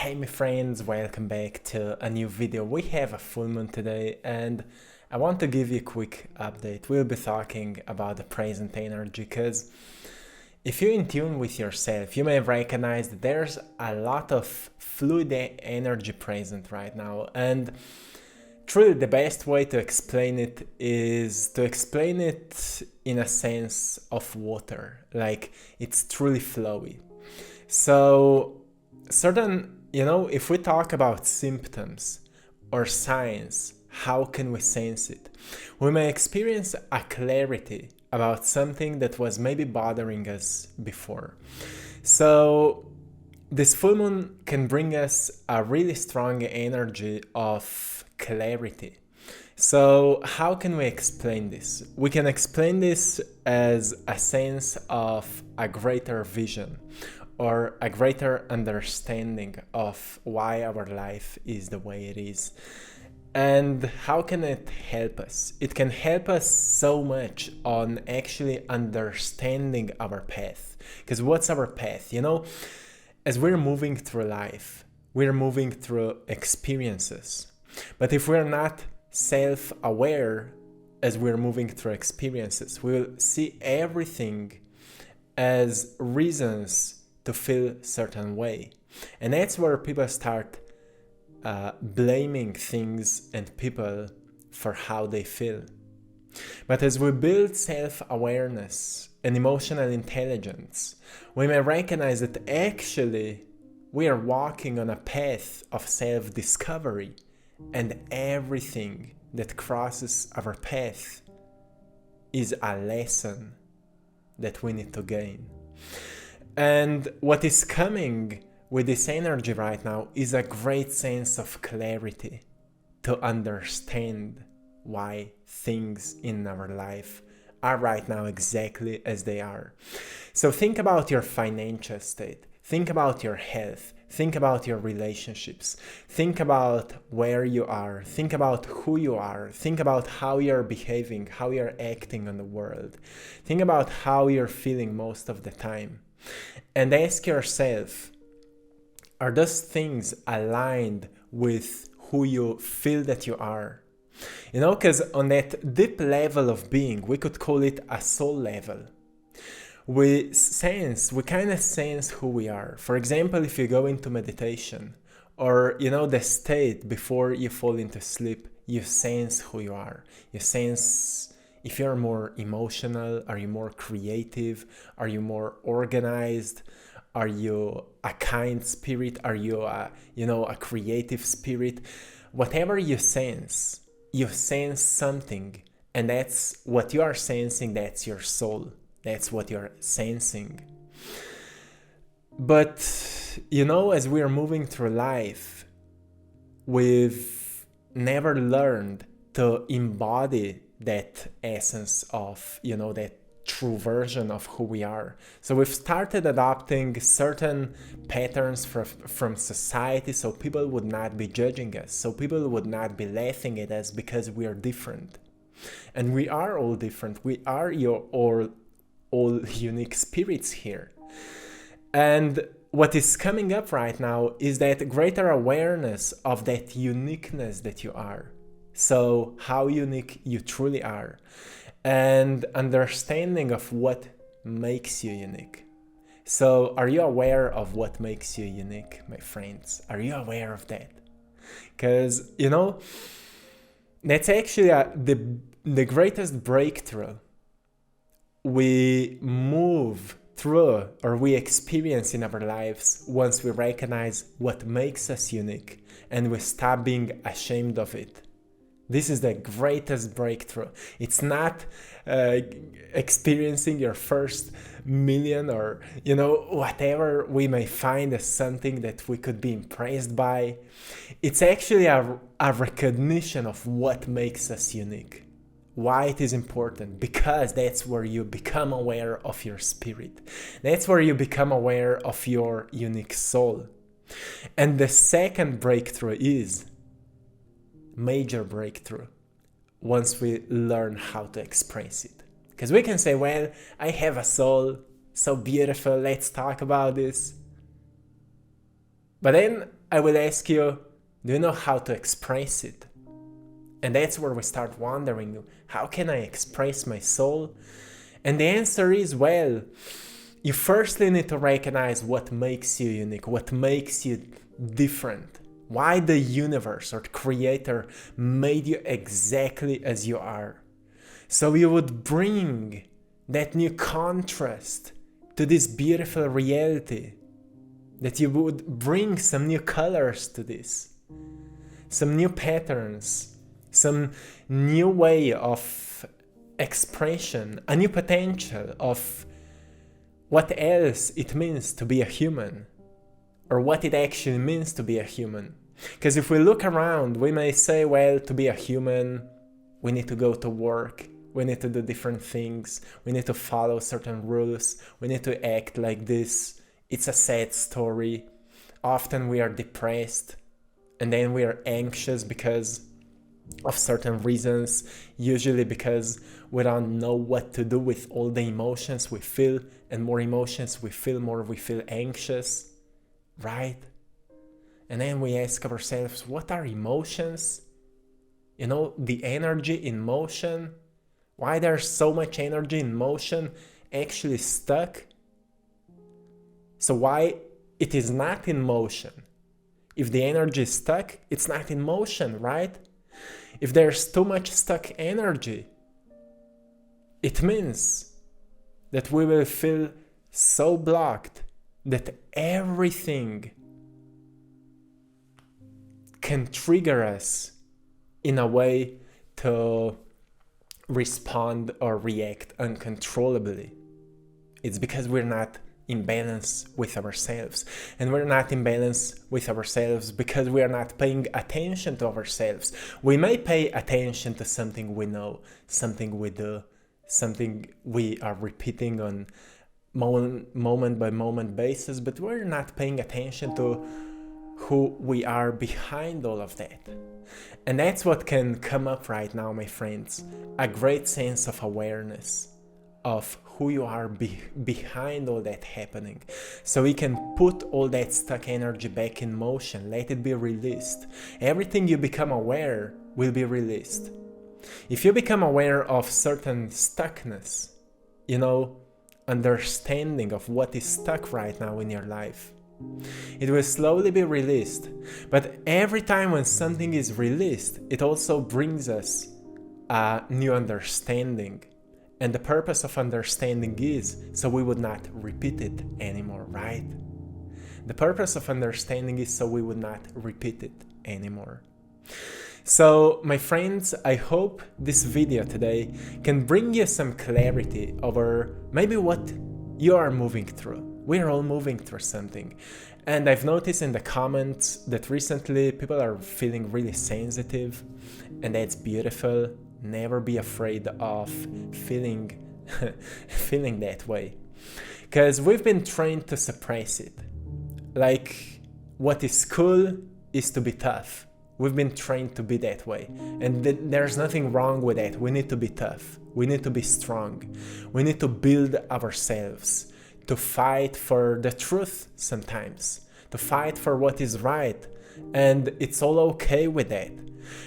Hey my friends, welcome back to a new video. We have a full moon today and I want to give you a quick update. We'll be talking about the present energy because if you're in tune with yourself, you may recognize that there's a lot of fluid energy present right now, and truly the best way to explain it is to explain it in a sense of water, like it's truly flowy. So if we talk about symptoms or signs, how can we sense it? We may experience a clarity about something that was maybe bothering us before. So this full moon can bring us a really strong energy of clarity. So how can we explain this? We can explain this as a sense of a greater vision or a greater understanding of why our life is the way it is. And how can it help us? It can help us so much on actually understanding our path. Because what's our path? As we're moving through life, we're moving through experiences. But if we're not self-aware as we're moving through experiences, we'll see everything as reasons to feel certain way. And that's where people start blaming things and people for how they feel. But as we build self-awareness and emotional intelligence, we may recognize that actually we are walking on a path of self-discovery, and everything that crosses our path is a lesson that we need to gain. And what is coming with this energy right now is a great sense of clarity to understand why things in our life are right now exactly as they are. So think about your financial state, think about your health, think about your relationships, think about where you are, think about who you are, think about how you're behaving, how you're acting on the world, think about how you're feeling most of the time. And ask yourself, are those things aligned with who you feel that you are? Because on that deep level of being, we could call it a soul level. We kind of sense who we are. For example, if you go into meditation or, the state before you fall into sleep, you sense who you are. You sense if you're more emotional, are you more creative? Are you more organized? Are you a kind spirit? Are you a creative spirit? Whatever you sense something, and that's what you are sensing, that's your soul. That's what you're sensing. But, as we are moving through life, we've never learned to embody that essence of, that true version of who we are. So we've started adopting certain patterns from society so people would not be judging us, so people would not be laughing at us because we are different. And we are all different. We are all unique spirits here. And what is coming up right now is that greater awareness of that uniqueness that you are. So how unique you truly are, and understanding of what makes you unique. So are you aware of what makes you unique, my friends? Are you aware of that? Because, that's actually the greatest breakthrough we move through or we experience in our lives once we recognize what makes us unique and we stop being ashamed of it. This is the greatest breakthrough. It's not experiencing your first million or, whatever we may find as something that we could be impressed by. It's actually a recognition of what makes us unique. Why it is important? Because that's where you become aware of your spirit. That's where you become aware of your unique soul. And the second breakthrough is major breakthrough once we learn how to express it. Because we can say, well, I have a soul, so beautiful, let's talk about this. But then I will ask you, do you know how to express it? And that's where we start wondering, how can I express my soul? And the answer is, well, you firstly need to recognize what makes you unique, what makes you different. Why the universe or the creator made you exactly as you are. So you would bring that new contrast to this beautiful reality. That you would bring some new colors to this. Some new patterns. Some new way of expression. A new potential of what else it means to be a human. Or what it actually means to be a human. Because if we look around, we may say, well, to be a human, we need to go to work. We need to do different things. We need to follow certain rules. We need to act like this. It's a sad story. Often we are depressed and then we are anxious because of certain reasons, usually because we don't know what to do with all the emotions we feel, and more emotions we feel, more we feel anxious, right? And then we ask ourselves, what are emotions? You know, the energy in motion. Why there's so much energy in motion actually stuck? So why it is not in motion? If the energy is stuck, it's not in motion, right? If there's too much stuck energy, it means that we will feel so blocked that everything can trigger us in a way to respond or react uncontrollably. It's because we're not in balance with ourselves. And we're not in balance with ourselves because we are not paying attention to ourselves. We may pay attention to something we know, something we do, something we are repeating on moment by moment basis, but we're not paying attention to who we are behind all of that. And that's what can come up right now, my friends. A great sense of awareness of who you are behind all that happening. So we can put all that stuck energy back in motion, let it be released. Everything you become aware will be released. If you become aware of certain stuckness, understanding of what is stuck right now in your life, it will slowly be released. But every time when something is released, it also brings us a new understanding. And the purpose of understanding is so we would not repeat it anymore, right? The purpose of understanding is so we would not repeat it anymore. So, my friends, I hope this video today can bring you some clarity over maybe what you are moving through. We're all moving through something. And I've noticed in the comments that recently people are feeling really sensitive, and that's beautiful. Never be afraid of feeling that way. Because we've been trained to suppress it. Like, what is cool is to be tough. We've been trained to be that way. And there's nothing wrong with that. We need to be tough. We need to be strong. We need to build ourselves. To fight for the truth sometimes. To fight for what is right. And it's all okay with that.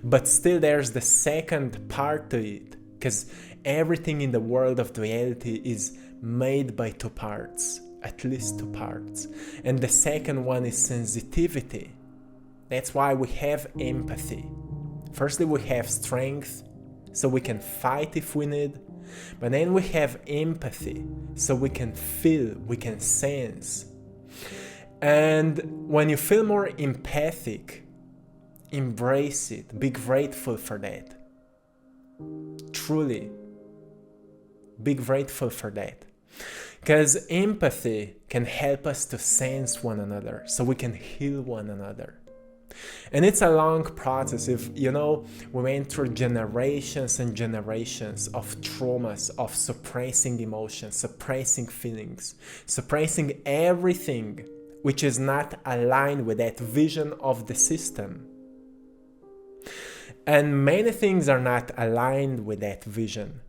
But still there's the second part to it. Because everything in the world of duality is made by two parts. At least two parts. And the second one is sensitivity. That's why we have empathy. Firstly, we have strength, so we can fight if we need. But then we have empathy, so we can feel, we can sense. And when you feel more empathic, embrace it, be grateful for that. Truly, be grateful for that. Because empathy can help us to sense one another, so we can heal one another. And it's a long process. If we went through generations and generations of traumas, of suppressing emotions, suppressing feelings, suppressing everything which is not aligned with that vision of the system. And many things are not aligned with that vision.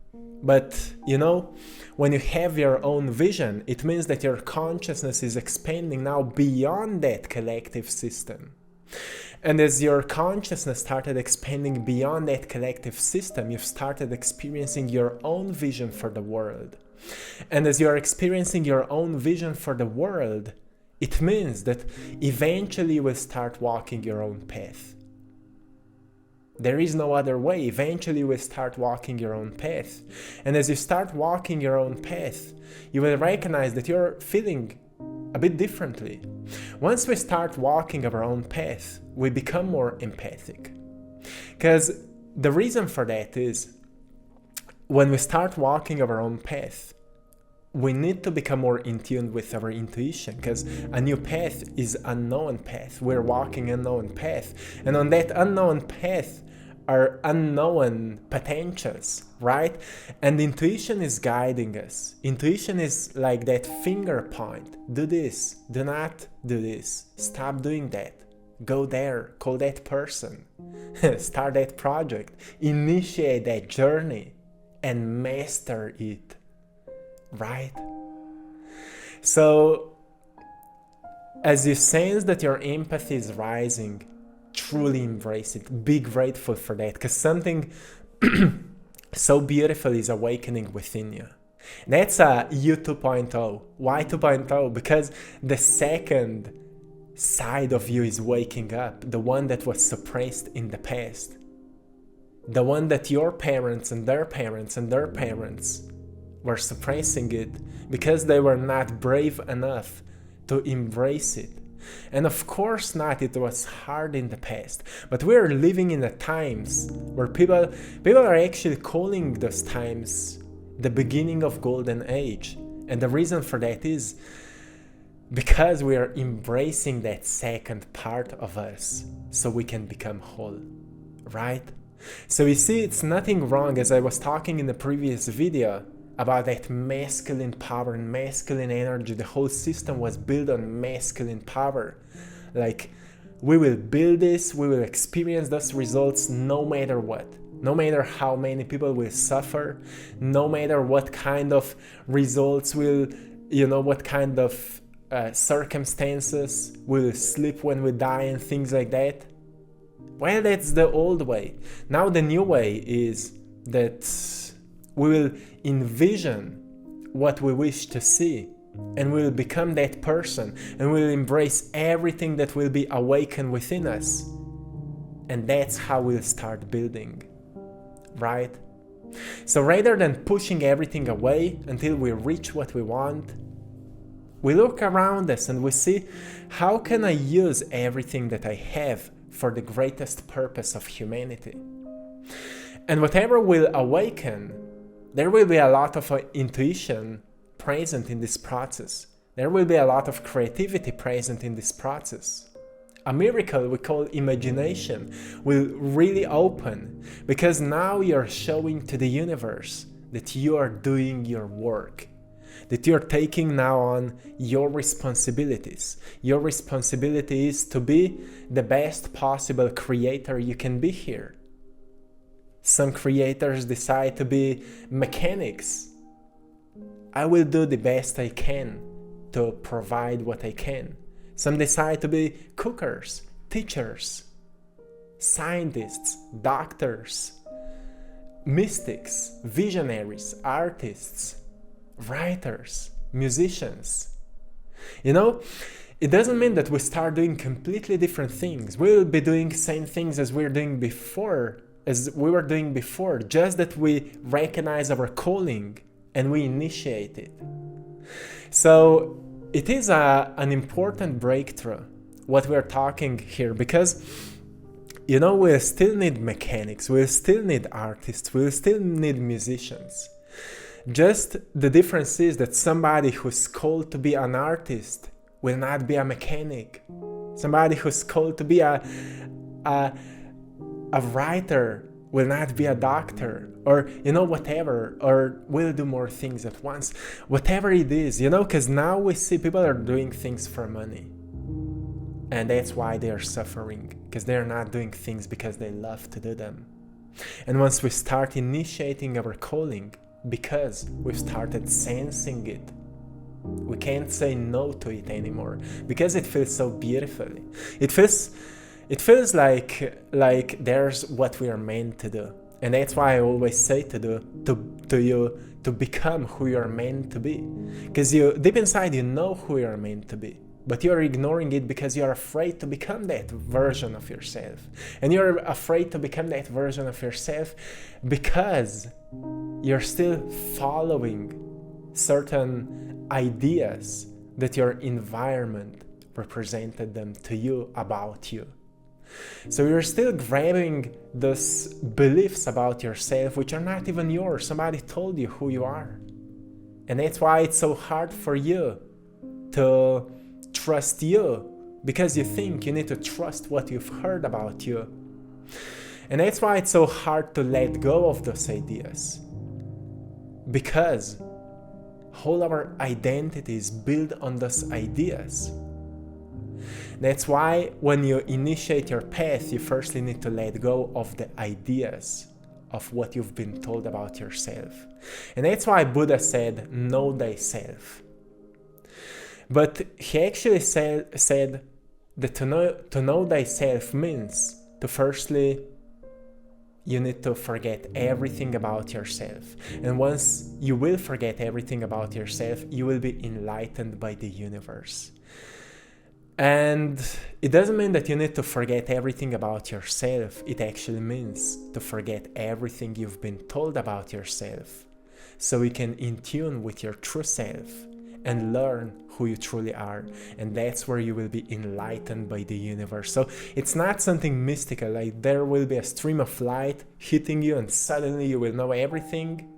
But, when you have your own vision, it means that your consciousness is expanding now beyond that collective system. And as your consciousness started expanding beyond that collective system, you've started experiencing your own vision for the world. And as you're experiencing your own vision for the world, it means that eventually you will start walking your own path. There is no other way. Eventually you will start walking your own path. And as you start walking your own path, you will recognize that you're feeling a bit differently. Once we start walking our own path, we become more empathic. Because the reason for that is, when we start walking our own path, we need to become more in tune with our intuition, because a new path is unknown path. We're walking unknown path. And on that unknown path are unknown potentials, right? And intuition is guiding us. Intuition is like that finger point. Do this, do not do this, stop doing that, go there, call that person, start that project, initiate that journey and master it, right? So as you sense that your empathy is rising, truly embrace it. Be grateful for that, because something so beautiful is awakening within you. That's a you 2.0. Why 2.0? Because the second side of you is waking up, the one that was suppressed in the past, the one that your parents and their parents and their parents were suppressing it because they were not brave enough to embrace it. And of course not, it was hard in the past, but we're living in the times where people are actually calling those times the beginning of golden age. And the reason for that is because we are embracing that second part of us so we can become whole, right? So you see, it's nothing wrong, as I was talking in the previous video about that masculine power and masculine energy. The whole system was built on masculine power. Like, we will build this, we will experience those results no matter what. No matter how many people will suffer, no matter what kind of results will, what kind of circumstances will slip when we die and things like that. Well, that's the old way. Now the new way is that we will envision what we wish to see, and we will become that person, and we will embrace everything that will be awakened within us. And that's how we'll start building, right? So rather than pushing everything away until we reach what we want, we look around us and we see, how can I use everything that I have for the greatest purpose of humanity? And whatever will awaken, there will be a lot of intuition present in this process. There will be a lot of creativity present in this process. A miracle we call imagination will really open, because now you're showing to the universe that you are doing your work, that you're taking now on your responsibilities. Your responsibility is to be the best possible creator you can be here. Some creators decide to be mechanics. I will do the best I can to provide what I can. Some decide to be cookers, teachers, scientists, doctors, mystics, visionaries, artists, writers, musicians. It doesn't mean that we start doing completely different things. We'll be doing same things as we were doing before, just that we recognize our calling and we initiate it. So it is an important breakthrough, what we're talking here, because we still need mechanics, we still need artists, we still need musicians. Just the difference is that somebody who's called to be an artist will not be a mechanic. Somebody who's called to be a writer will not be a doctor, or whatever, or will do more things at once. Whatever it is, because now we see people are doing things for money. And that's why they are suffering, because they're not doing things because they love to do them. And once we start initiating our calling, because we've started sensing it, we can't say no to it anymore, because it feels so beautifully. It It feels like there's what we are meant to do. And that's why I always say to you to become who you're meant to be. Because you deep inside you know who you're meant to be. But you're ignoring it because you're afraid to become that version of yourself. And you're afraid to become that version of yourself because you're still following certain ideas that your environment represented them to you about you. So you're still grabbing those beliefs about yourself which are not even yours. Somebody told you who you are. And that's why it's so hard for you to trust you, because you think you need to trust what you've heard about you. And that's why it's so hard to let go of those ideas, because all our identity is built on those ideas. That's why when you initiate your path, you firstly need to let go of the ideas of what you've been told about yourself. And that's why Buddha said, know thyself. But he actually said that to know thyself means to firstly, you need to forget everything about yourself. And once you will forget everything about yourself, you will be enlightened by the universe. And it doesn't mean that you need to forget everything about yourself. It actually means to forget everything you've been told about yourself, so you can in tune with your true self and learn who you truly are. And that's where you will be enlightened by the universe. So it's not something mystical, like there will be a stream of light hitting you and suddenly you will know everything.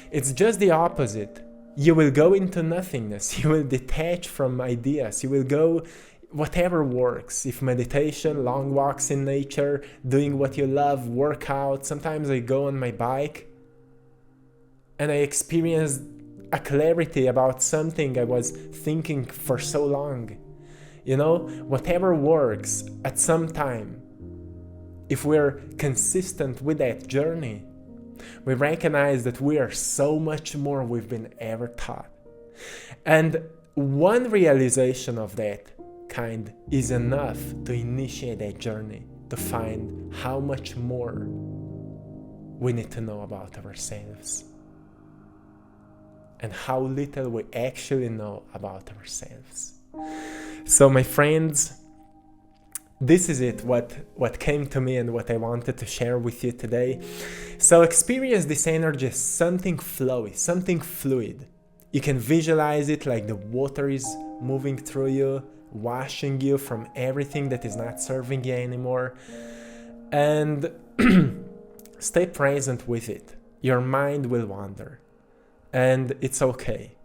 It's just the opposite. You will go into nothingness. You will detach from ideas. You will go whatever works. If meditation, long walks in nature, doing what you love, workout. Sometimes I go on my bike and I experience a clarity about something I was thinking for so long. You know, whatever works at some time, if we're consistent with that journey, we recognize that we are so much more we've been ever taught. And one realization of that kind is enough to initiate that journey, to find how much more we need to know about ourselves and how little we actually know about ourselves. So my friends, this is it, what came to me and what I wanted to share with you today. So experience this energy as something flowy, something fluid. You can visualize it like the water is moving through you, washing you from everything that is not serving you anymore. And stay present with it. Your mind will wander. And it's okay.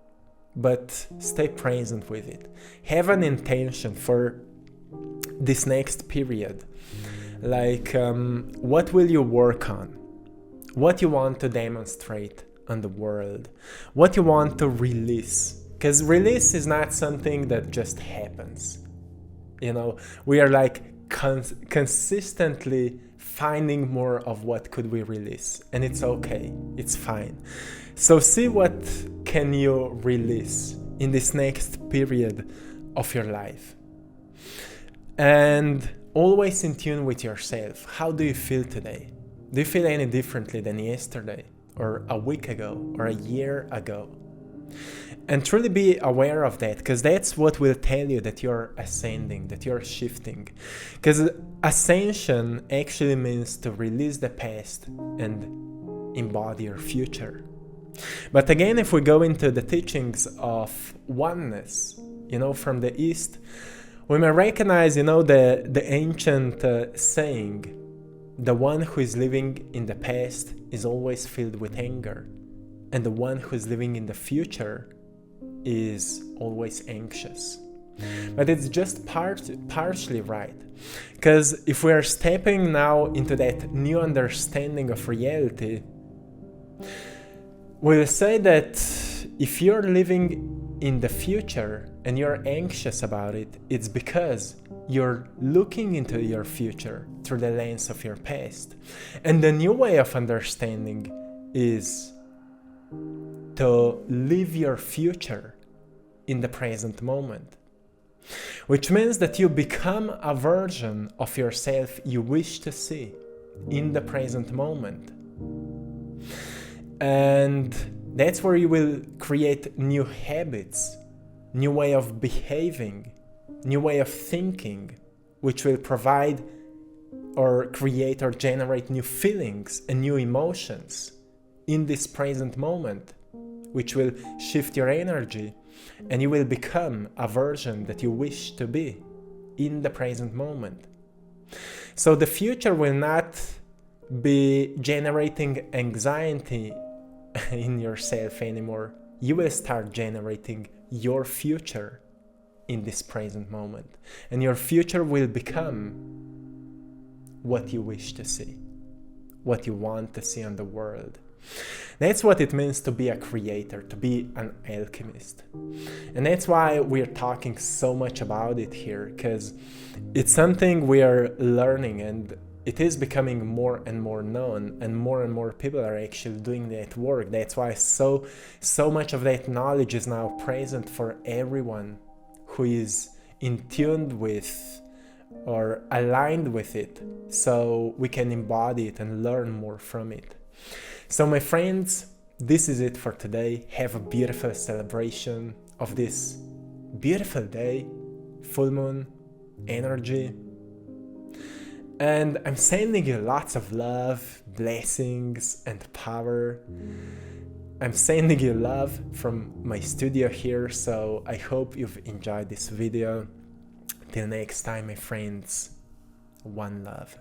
But stay present with it. Have an intention for this next period. Like, what will you work on? What you want to demonstrate on the world? What you want to release? Because release is not something that just happens. You know, we are like consistently finding more of what could we release. And it's okay. It's fine. So see what can you release in this next period of your life. And always in tune with yourself. How do you feel today? Do you feel any differently than yesterday, or a week ago, or a year ago? And truly be aware of that, because that's what will tell you that you're ascending, that you're shifting. Because ascension actually means to release the past and embody your future. But again, if we go into the teachings of oneness, you know, from the East, we may recognize, you know, the ancient saying, the one who is living in the past is always filled with anger, and the one who is living in the future is always anxious. But it's just partially right. Because if we are stepping now into that new understanding of reality, we'll say that if you're living in the future and you're anxious about it, it's because you're looking into your future through the lens of your past. And the new way of understanding is to live your future in the present moment. which means that you become a version of yourself you wish to see in the present moment. And that's where you will create new habits, new way of behaving, new way of thinking, which will provide or create or generate new feelings and new emotions in this present moment, which will shift your energy, and you will become a version that you wish to be in the present moment. So the future will not be generating anxiety in yourself anymore. You will start generating your future in this present moment, and your future will become what you wish to see, what you want to see in the world. That's what it means to be a creator, to be an alchemist. And that's why we're talking so much about it here, because it's something we are learning, and it is becoming more and more known, and more people are actually doing that work. That's why so much of that knowledge is now present for everyone who is in tune with or aligned with it, so we can embody it and learn more from it. So my friends, this is it for today. Have a beautiful celebration of this beautiful day, full moon energy. And I'm sending you lots of love, blessings, and power. I'm sending you love from my studio here, so I hope you've enjoyed this video. Till next time, my friends, one love.